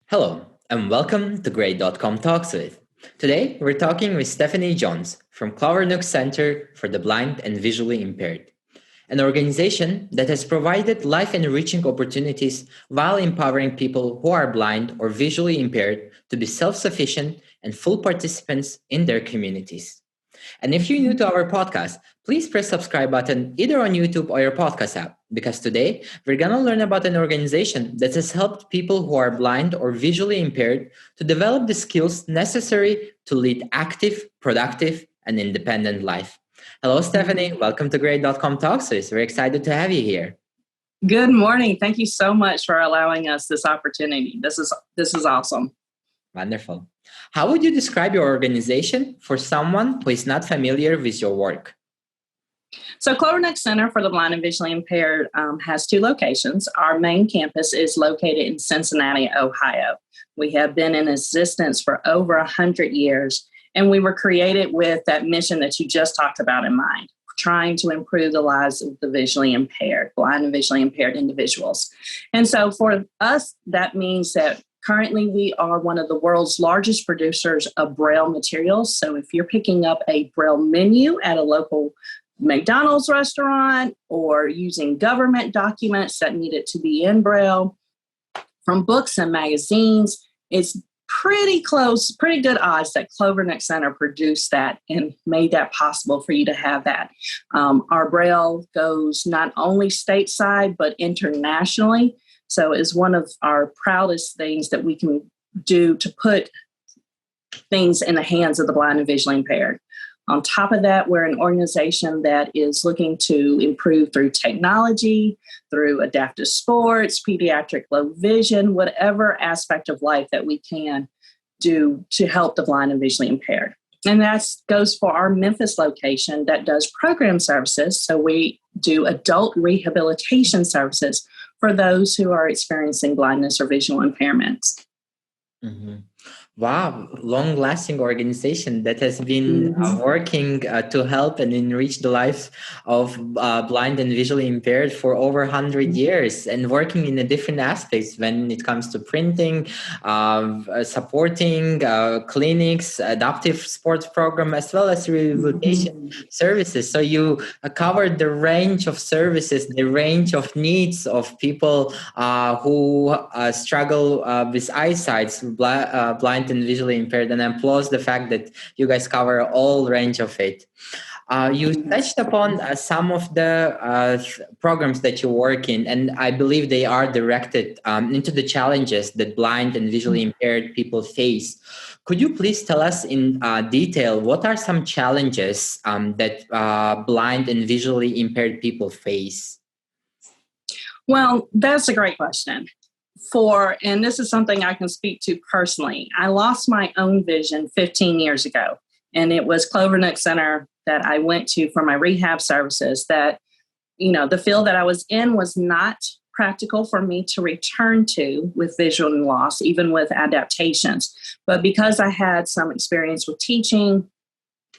Hello, and welcome to Grade.com Talks With. Today, we're talking with Stephanie Jones from Clovernook Center for the Blind and Visually Impaired, an organization that has provided life-enriching opportunities while empowering people who are blind or visually impaired to be self-sufficient and full participants in their communities. And if you're new to our podcast, please press subscribe button either on YouTube or your podcast app, because today we're going to learn about an organization that has helped people who are blind or visually impaired to develop the skills necessary to lead active, productive, and independent life. Hello, Stephanie. Welcome to Grade.com Talks. We're excited to have you here. Good morning. Thank you so much for allowing us this opportunity. This is awesome. Wonderful. How would you describe your organization for someone who is not familiar with your work? So Clovernook Center for the Blind and Visually Impaired has two locations. Our main campus is located in Cincinnati, Ohio. We have been in existence for over 100 years, and we were created with that mission that you just talked about in mind, trying to improve the lives of the visually impaired, blind and visually impaired individuals. And so for us, that means that currently, we are one of the world's largest producers of Braille materials. So if you're picking up a Braille menu at a local McDonald's restaurant or using government documents that needed to be in Braille from books and magazines, it's pretty good odds that Clovernook Center produced that and made that possible for you to have that. Our Braille goes not only stateside, but internationally. So it's one of our proudest things that we can do to put things in the hands of the blind and visually impaired. On top of that, we're an organization that is looking to improve through technology, through adaptive sports, pediatric low vision, whatever aspect of life that we can do to help the blind and visually impaired. And that goes for our Memphis location that does program services. So we do adult rehabilitation services for those who are experiencing blindness or visual impairments. Mm-hmm. Wow, long-lasting organization that has been working to help and enrich the lives of blind and visually impaired for over 100 years, and working in the different aspects when it comes to printing, supporting clinics, adaptive sports program, as well as rehabilitation services. So you covered the range of services, the range of needs of people who struggle with eyesight, blind and visually impaired, and I applaud the fact that you guys cover all range of it. You touched upon some of the programs that you work in, and I believe they are directed into the challenges that blind and visually impaired people face. Could you please tell us in detail what are some challenges that blind and visually impaired people face? Well, that's a great question. And this is something I can speak to personally. I lost my own vision 15 years ago, and it was Clovernook Center that I went to for my rehab services that, the field that I was in was not practical for me to return to with visual loss, even with adaptations. But because I had some experience with teaching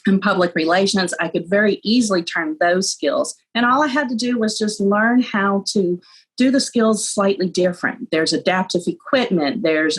and public relations, I could very easily turn those skills. And all I had to do was just learn how to do the skills slightly different. There's adaptive equipment. There's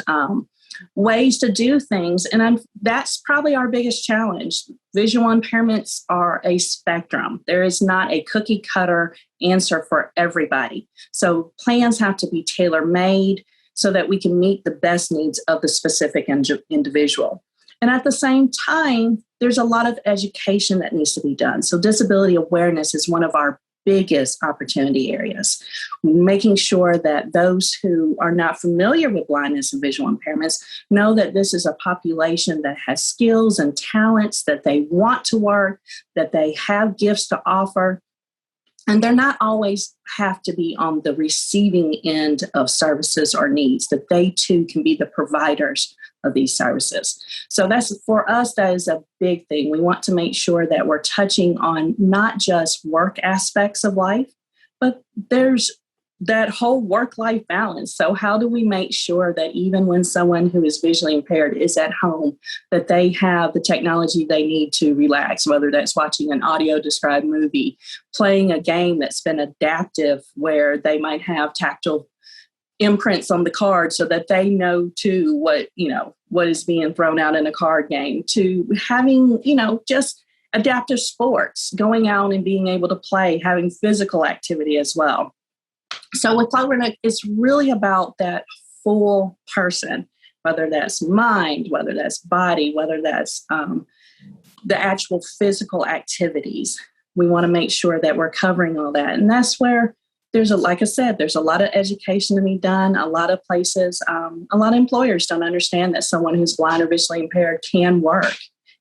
ways to do things. And that's probably our biggest challenge. Visual impairments are a spectrum. There is not a cookie cutter answer for everybody. So plans have to be tailor-made so that we can meet the best needs of the specific individual. And at the same time, there's a lot of education that needs to be done. So disability awareness is one of our biggest opportunity areas, making sure that those who are not familiar with blindness and visual impairments know that this is a population that has skills and talents, that they want to work, that they have gifts to offer, and they're not always have to be on the receiving end of services or needs, that they too can be the providers of these services. So that's, for us, that is a big thing. We want to make sure that we're touching on not just work aspects of life, but there's that whole work-life balance. So how do we make sure that even when someone who is visually impaired is at home, that they have the technology they need to relax, whether that's watching an audio-described movie, playing a game that's been adaptive where they might have tactile imprints on the card so that they know too what is being thrown out in a card game, to having, just adaptive sports, going out and being able to play, having physical activity as well. So with Clovernook, it's really about that full person, whether that's mind, whether that's body, whether that's the actual physical activities. We want to make sure that we're covering all that. And that's where like I said, there's a lot of education to be done. A lot of places, a lot of employers don't understand that someone who's blind or visually impaired can work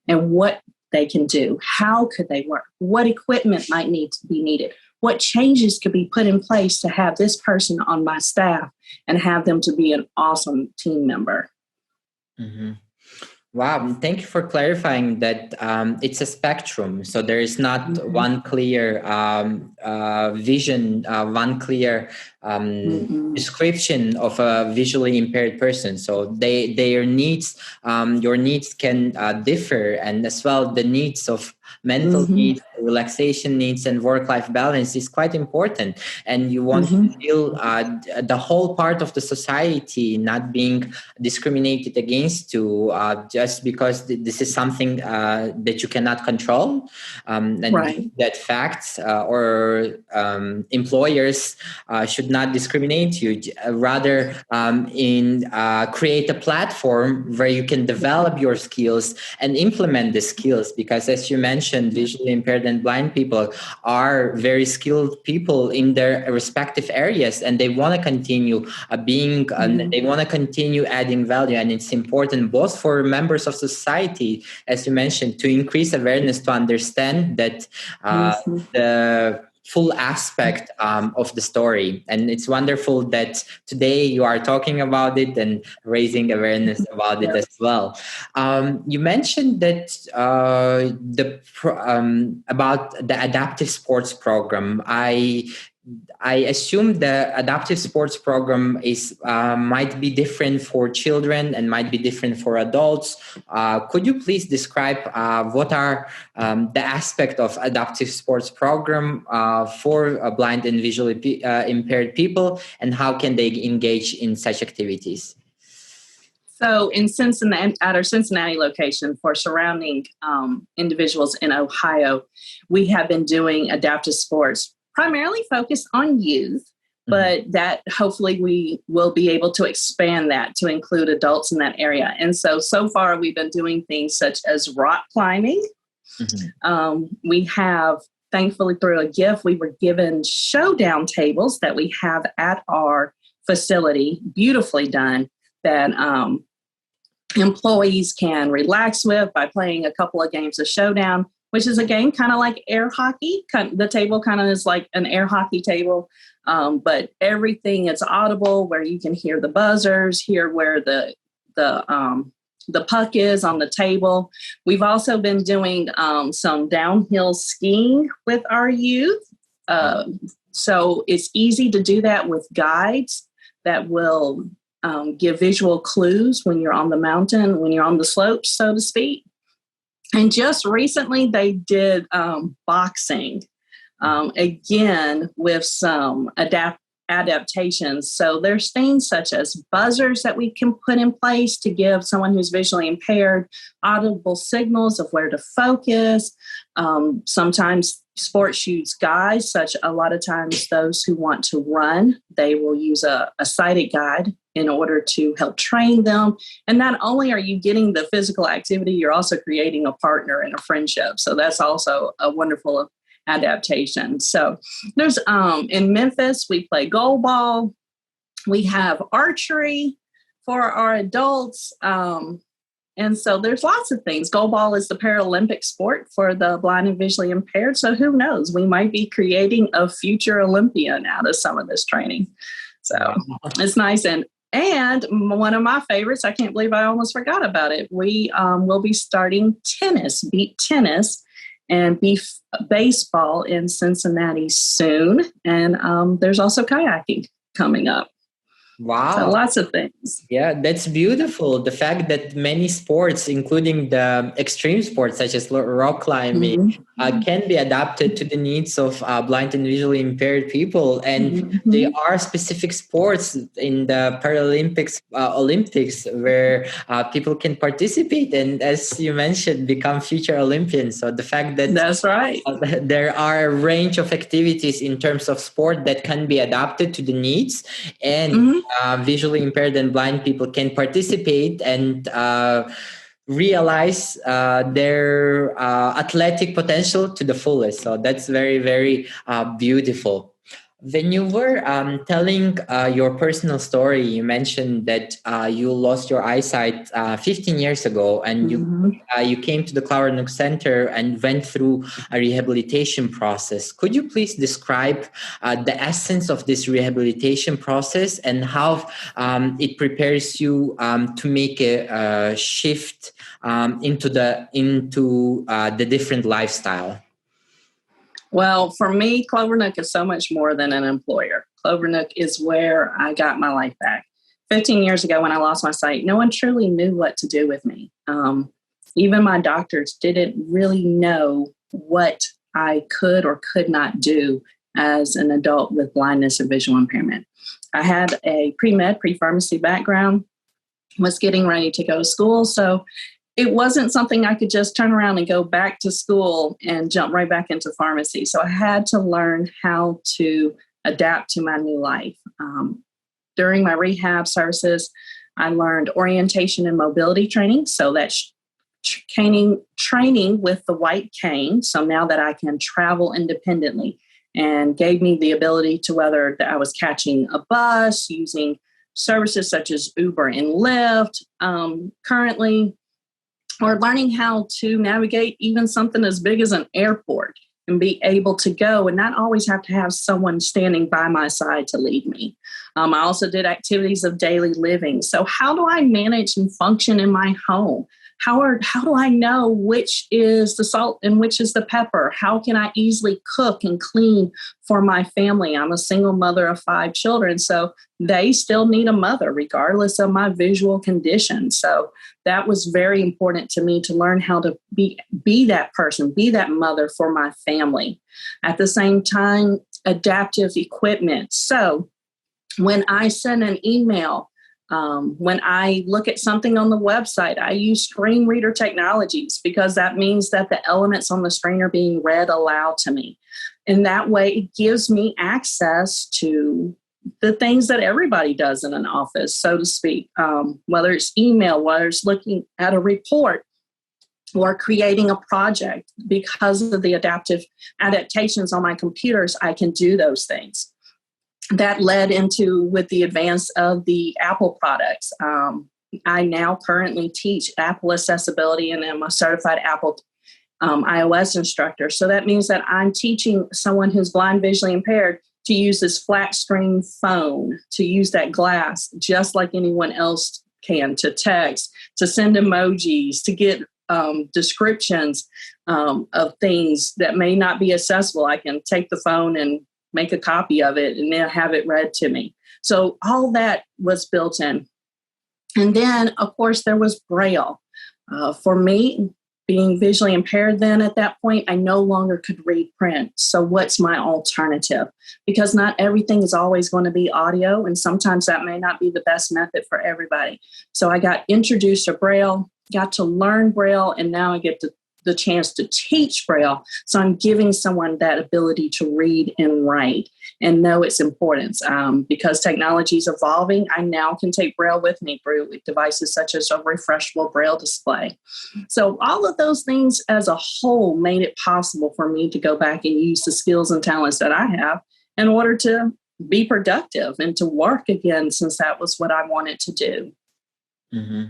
and what they can do. How could they work? What equipment might need to be needed? What changes could be put in place to have this person on my staff and have them to be an awesome team member? Mm-hmm. Wow, thank you for clarifying that it's a spectrum. So there is not mm-hmm. one clear vision, one clear mm-hmm. description of a visually impaired person. So their needs, your needs can differ, and as well the needs of mental mm-hmm. needs, relaxation needs, and work-life balance is quite important. And you want mm-hmm. to feel the whole part of the society not being discriminated against to just because this is something that you cannot control. And right. that facts or employers should not discriminate you, rather create a platform where you can develop your skills and implement the skills, because as you mentioned, visually impaired and blind people are very skilled people in their respective areas, and they want to continue they want to continue adding value. And it's important both for members of society, as you mentioned, to increase awareness, to understand that the full aspect of the story. And it's wonderful that today you are talking about it and raising awareness about it as well. You mentioned that about the adaptive sports program. I assume the adaptive sports program is might be different for children and might be different for adults. Could you please describe what are the aspect of adaptive sports program for blind and visually impaired people, and how can they engage in such activities? So in Cincinnati, at our Cincinnati location for surrounding individuals in Ohio, we have been doing adaptive sports, primarily focused on youth, but that hopefully we will be able to expand that to include adults in that area. And so far we've been doing things such as rock climbing. We have, thankfully through a gift, we were given showdown tables that we have at our facility, beautifully done, that employees can relax with by playing a couple of games of showdown, which is a game kind of like air hockey. The table kind of is like an air hockey table, but everything is audible, where you can hear the buzzers, hear where the puck is on the table. We've also been doing some downhill skiing with our youth. So it's easy to do that with guides that will give visual clues when you're on the mountain, when you're on the slopes, so to speak. And just recently they did boxing, again, with some adaptations. So there's things such as buzzers that we can put in place to give someone who's visually impaired audible signals of where to focus. Sometimes sports use guides, a lot of times those who want to run, they will use a sighted guide in order to help train them. And not only are you getting the physical activity, you're also creating a partner and a friendship. So that's also a wonderful adaptation. So there's in Memphis, we play goal ball. We have archery for our adults. And so there's lots of things. Goal ball is the Paralympic sport for the blind and visually impaired. So who knows? We might be creating a future Olympian out of some of this training. So it's nice. And one of my favorites, I can't believe I almost forgot about it. We will be starting beach tennis and baseball in Cincinnati soon. And there's also kayaking coming up. Wow. So lots of things. Yeah, that's beautiful. The fact that many sports, including the extreme sports such as rock climbing, can be adapted to the needs of blind and visually impaired people. And there are specific sports in the Paralympics, Olympics, where people can participate and, as you mentioned, become future Olympians. So the fact that That's right. there are a range of activities in terms of sport that can be adapted to the needs, and visually impaired and blind people can participate and realize their athletic potential to the fullest. So that's very, very beautiful. When you were telling your personal story, you mentioned that you lost your eyesight 15 years ago, and you came to the Clovernook Center and went through a rehabilitation process. Could you please describe the essence of this rehabilitation process and how it prepares you to make a shift into the different lifestyle? Well, for me, Clovernook is so much more than an employer. Clovernook is where I got my life back. 15 years ago, when I lost my sight, no one truly knew what to do with me. Even my doctors didn't really know what I could or could not do as an adult with blindness or visual impairment. I had a pre-med, pre-pharmacy background, was getting ready to go to school. So it wasn't something I could just turn around and go back to school and jump right back into pharmacy. So I had to learn how to adapt to my new life. During my rehab services, I learned orientation and mobility training. So that's training with the white cane. So now that I can travel independently, and gave me the ability to, whether I was catching a bus, using services such as Uber and Lyft currently, or learning how to navigate even something as big as an airport and be able to go and not always have to have someone standing by my side to lead me. I also did activities of daily living. So how do I manage and function in my home? How do I know which is the salt and which is the pepper? How can I easily cook and clean for my family? I'm a single mother of 5 children, so they still need a mother regardless of my visual condition. So that was very important to me to learn how to be that person, be that mother for my family. At the same time, adaptive equipment. So when I send an email, when I look at something on the website, I use screen reader technologies because that means that the elements on the screen are being read aloud to me. And that way it gives me access to the things that everybody does in an office, so to speak, whether it's email, whether it's looking at a report or creating a project. Because of the adaptations on my computers, I can do those things. That led into, with the advance of the Apple products, I now currently teach Apple accessibility and am a certified Apple iOS instructor. So that means that I'm teaching someone who's blind, visually impaired to use this flat screen phone, to use that glass just like anyone else can, to text, to send emojis, to get descriptions of things that may not be accessible. I can take the phone and make a copy of it and then have it read to me. So all that was built in. And then, of course, there was Braille. For me, being visually impaired then at that point, I no longer could read print. So what's my alternative? Because not everything is always going to be audio, and sometimes that may not be the best method for everybody. So I got introduced to Braille, got to learn Braille, and now I get the chance to teach Braille. So I'm giving someone that ability to read and write and know its importance. Because technology is evolving, I now can take Braille with me through devices such as a refreshable Braille display. So all of those things as a whole made it possible for me to go back and use the skills and talents that I have in order to be productive and to work again, since that was what I wanted to do. Mm-hmm.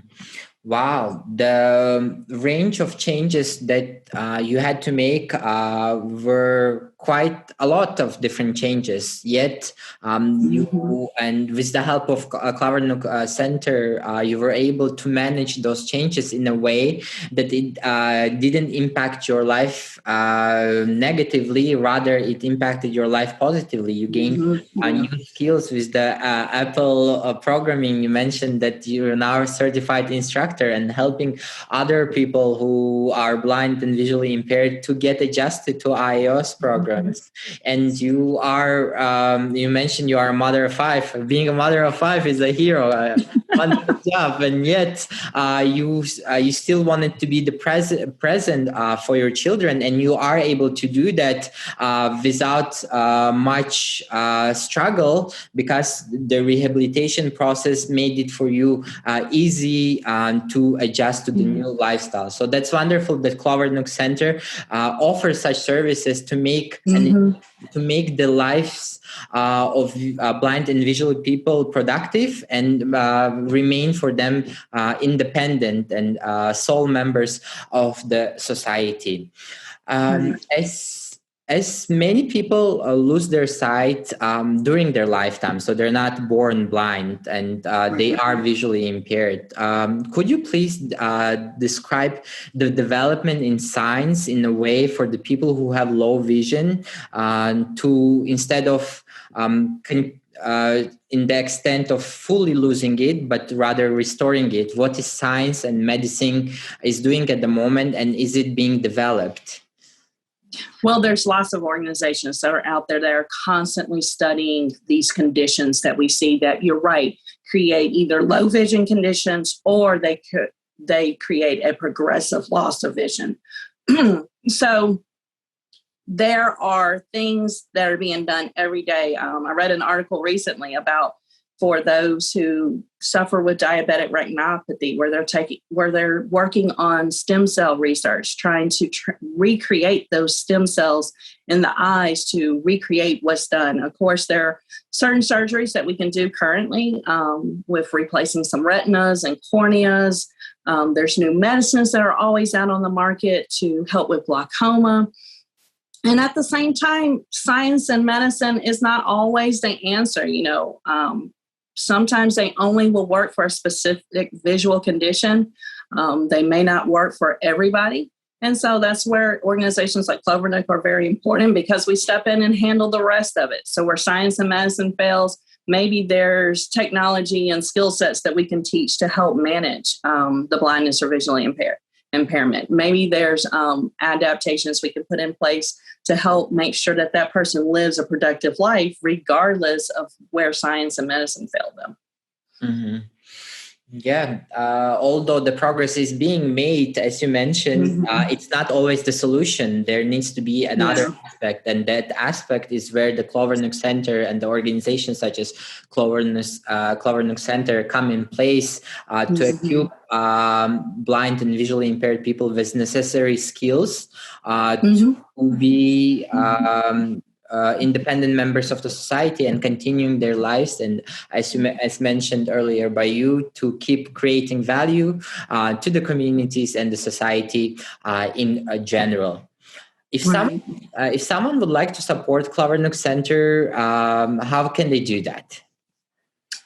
Wow, the range of changes that you had to make were quite a lot of different changes. Yet, you and with the help of Clovernook Center, you were able to manage those changes in a way that it didn't impact your life negatively. Rather, it impacted your life positively. You gained new skills with the Apple programming. You mentioned that you're now a certified instructor and helping other people who are blind and visually impaired to get adjusted to iOS programs. And you are, you mentioned you are a mother of five. Being a mother of five is a hero. Wonderful job, and yet you still wanted to be the present for your children, and you are able to do that without much struggle, because the rehabilitation process made it for you easy to adjust to the new lifestyle. So that's wonderful that Clovernook Center offers such services to make to make the lives of blind and visual people productive and remain for them independent and sole members of the society. As many people lose their sight during their lifetime, so they're not born blind and they are visually impaired. Could you please describe the development in science in a way for the people who have low vision to, instead of in the extent of fully losing it, but rather restoring it? What is science and medicine is doing at the moment, and is it being developed? Well, there's lots of organizations that are out there that are constantly studying these conditions that we see that, you're right, create either low vision conditions, or they create a progressive loss of vision. So there are things that are being done every day. I read an article recently about, for those who suffer with diabetic retinopathy, where they're working on stem cell research, trying to recreate those stem cells in the eyes to recreate what's done. Of course, there are certain surgeries that we can do currently with replacing some retinas and corneas. There's new medicines that are always out on the market to help with glaucoma. And at the same time, science and medicine is not always the answer. Sometimes they only will work for a specific visual condition. They may not work for everybody. And so that's where organizations like Clovernook are very important, because we step in and handle the rest of it. So where science and medicine fails, maybe there's technology and skill sets that we can teach to help manage the blindness or visually impairment. Maybe there's adaptations we can put in place to help make sure that that person lives a productive life, regardless of where science and medicine failed them. Mm-hmm. Yeah, although the progress is being made, as you mentioned, it's not always the solution. There needs to be another aspect, and that aspect is where the Clovernook Center and the organizations such as Clovernook Center come in place to equip blind and visually impaired people with necessary skills to be independent members of the society and continuing their lives, and as mentioned earlier by you, to keep creating value to the communities and the society in general. If someone would like to support Clovernook Center, how can they do that?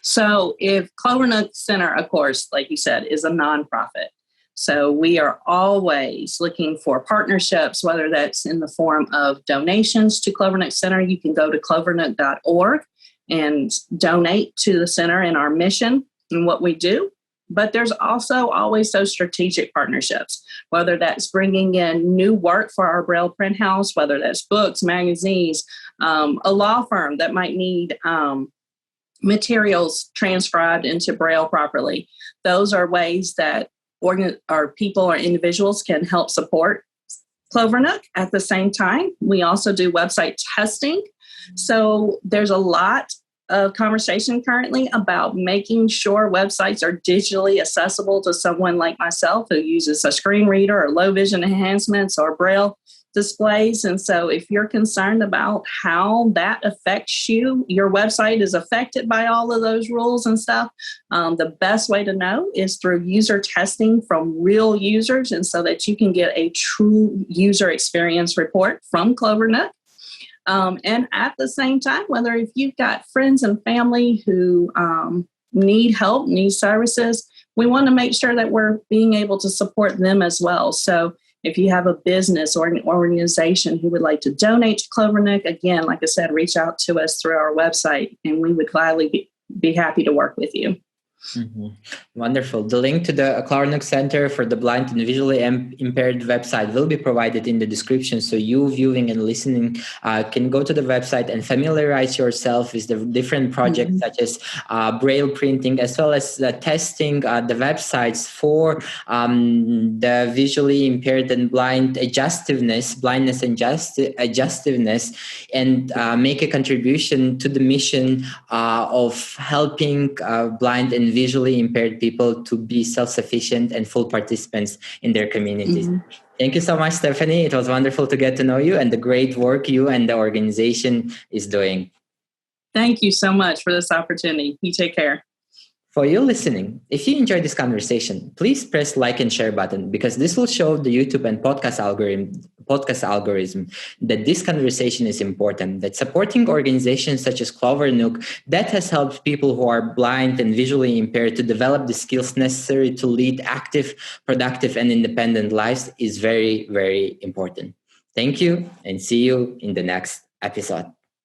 So if Clovernook Center, of course, like you said, is a nonprofit. So we are always looking for partnerships, whether that's in the form of donations to Clovernook Center. You can go to clovernook.org and donate to the center and our mission and what we do. But there's also always those strategic partnerships, whether that's bringing in new work for our Braille print house, whether that's books, magazines, a law firm that might need materials transcribed into Braille properly. Those are ways that people or individuals can help support Clovernook. At the same time, we also do website testing. So there's a lot of conversation currently about making sure websites are digitally accessible to someone like myself who uses a screen reader or low vision enhancements or Braille displays. And so if you're concerned about how that affects you, your website is affected by all of those rules and stuff, the best way to know is through user testing from real users, and so that you can get a true user experience report from Clovernook. And at the same time, whether if you've got friends and family who need help, need services, we want to make sure that we're being able to support them as well. So if you have a business or an organization who would like to donate to Clovernook, again, like I said, reach out to us through our website, and we would gladly be happy to work with you. Mm-hmm. Wonderful. The link to the Clovernook Center for the Blind and Visually Impaired website will be provided in the description, so you viewing and listening can go to the website and familiarize yourself with the different projects such as braille printing, as well as testing the websites for the visually impaired and blindness and adjustiveness, and make a contribution to the mission of helping blind and visually impaired people to be self-sufficient and full participants in their communities. Thank you so much, Stephanie. It was wonderful to get to know you and the great work you and the organization is doing. Thank you so much for this opportunity. You take care. For you listening, if you enjoyed this conversation, please press like and share button, because this will show the YouTube and podcast algorithm that this conversation is important, that supporting organizations such as Clovernook that has helped people who are blind and visually impaired to develop the skills necessary to lead active, productive, and independent lives is very, very important. Thank you, and see you in the next episode.